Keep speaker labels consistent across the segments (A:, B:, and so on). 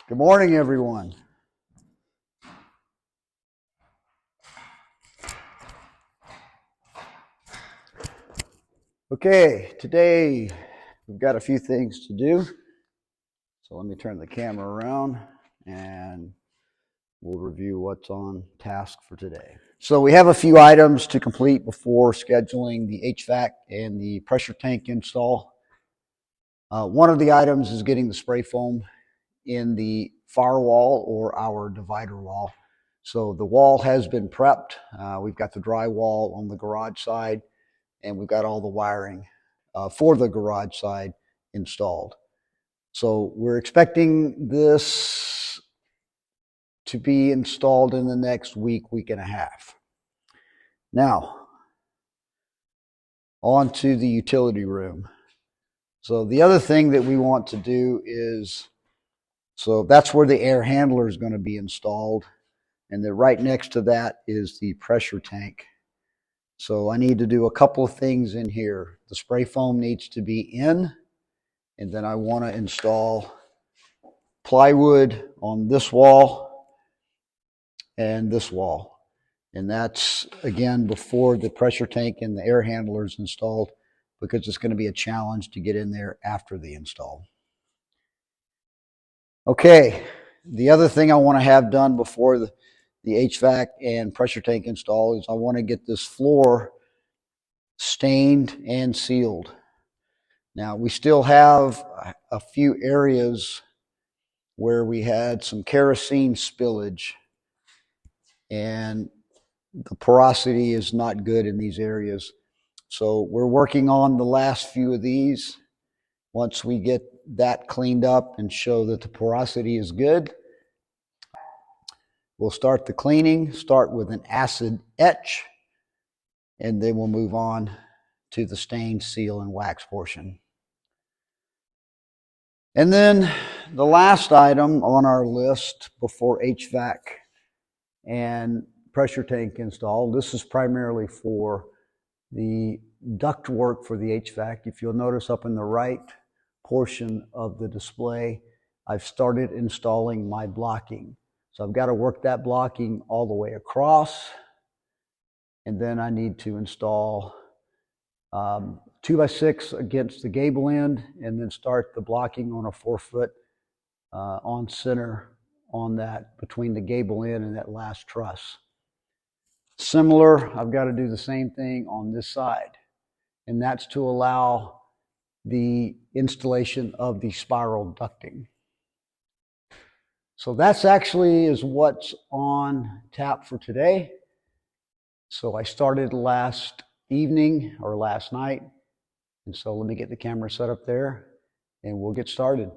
A: Good morning, everyone. Okay, today we've got a few things to do. So let me turn the camera around and we'll review what's on task for today. So we have a few items to complete before scheduling the HVAC and the pressure tank install. One of the items is getting the spray foam in the firewall or our divider wall. So the wall has been prepped. We've got the drywall on the garage side, and we've got all the wiring for the garage side installed. So we're expecting this to be installed in the next week and a half. Now, on to the utility room. So the other thing that we want to do is, so that's where the air handler is going to be installed. And then right next to that is the pressure tank. So I need to do a couple of things in here. The spray foam needs to be in, and then I want to install plywood on this wall and this wall. And that's, again, before the pressure tank and the air handler is installed, because it's going to be a challenge to get in there after the install. Okay, the other thing I want to have done before the HVAC and pressure tank install is I want to get this floor stained and sealed. Now, we still have a few areas where we had some kerosene spillage, and the porosity is not good in these areas. So we're working on the last few of these. Once we get that cleaned up and show that the porosity is good, we'll start the cleaning, start with an acid etch, and then we'll move on to the stain, seal, and wax portion. And then the last item on our list before HVAC and pressure tank install, this is primarily for the duct work for the HVAC. If you'll notice up in the right portion of the display, I've started installing my blocking. So I've got to work that blocking all the way across, and then I need to install 2x6 against the gable end, and then start the blocking on a 4-foot on center on that between the gable end and that last truss. Similar, I've got to do the same thing on this side, and that's to allow the installation of the spiral ducting. So that's actually is what's on tap for today. So I started last evening or last night. And so let me get the camera set up there and we'll get started.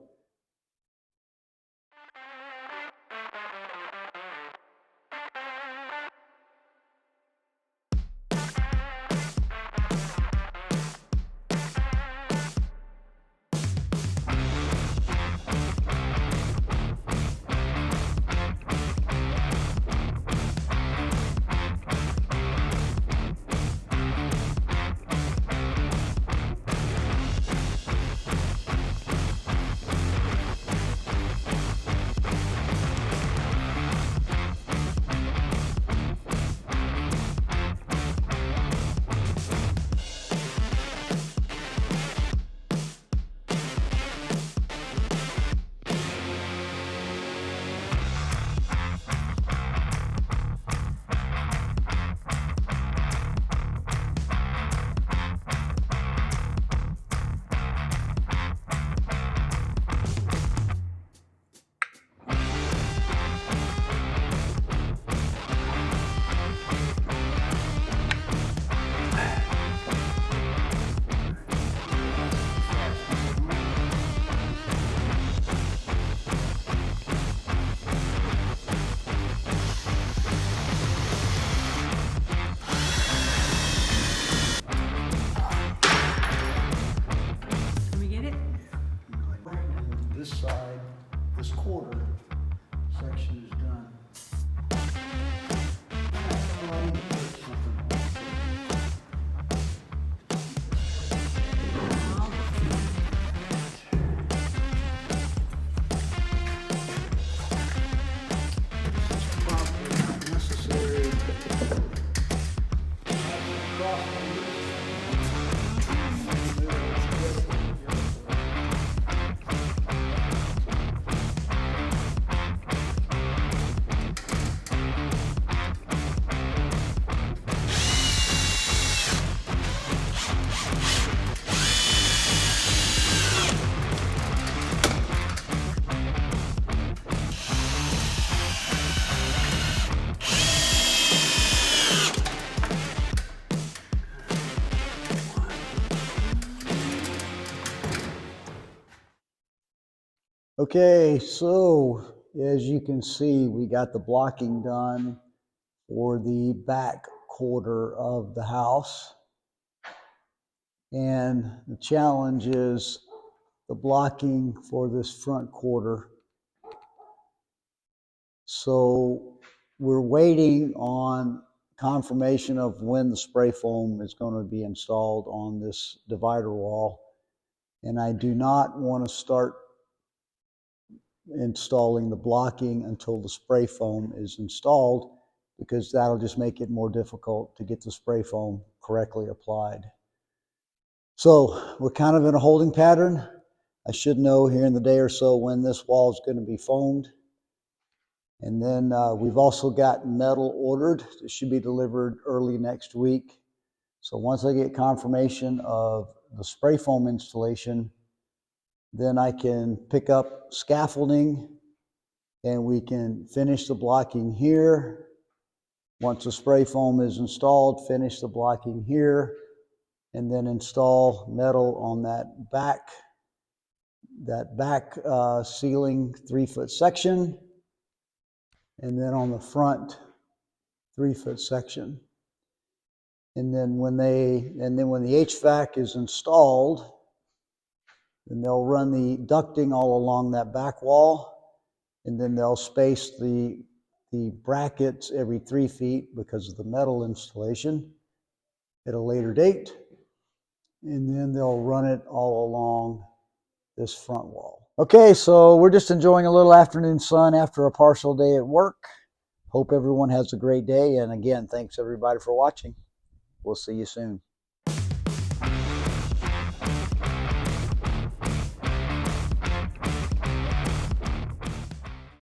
A: This side, this quarter section is done. Okay, so as you can see, we got the blocking done for the back quarter of the house. And the challenge is the blocking for this front quarter. So we're waiting on confirmation of when the spray foam is going to be installed on this divider wall. And I do not want to start installing the blocking until the spray foam is installed, because that'll just make it more difficult to get the spray foam correctly applied. So we're kind of in a holding pattern. I should know here in the day or so when this wall is going to be foamed. And then we've also got metal ordered. It should be delivered early next week. So once I get confirmation of the spray foam installation, then I can pick up scaffolding and we can finish the blocking here. Once the spray foam is installed, finish the blocking here, and then install metal on that back ceiling 3-foot section, and then on the front 3-foot section. And then when the HVAC is installed, then they'll run the ducting all along that back wall, and then they'll space the brackets every 3 feet because of the metal installation at a later date. And then they'll run it all along this front wall. Okay, so we're just enjoying a little afternoon sun after a partial day at work. Hope everyone has a great day. And again, thanks everybody for watching. We'll see you soon.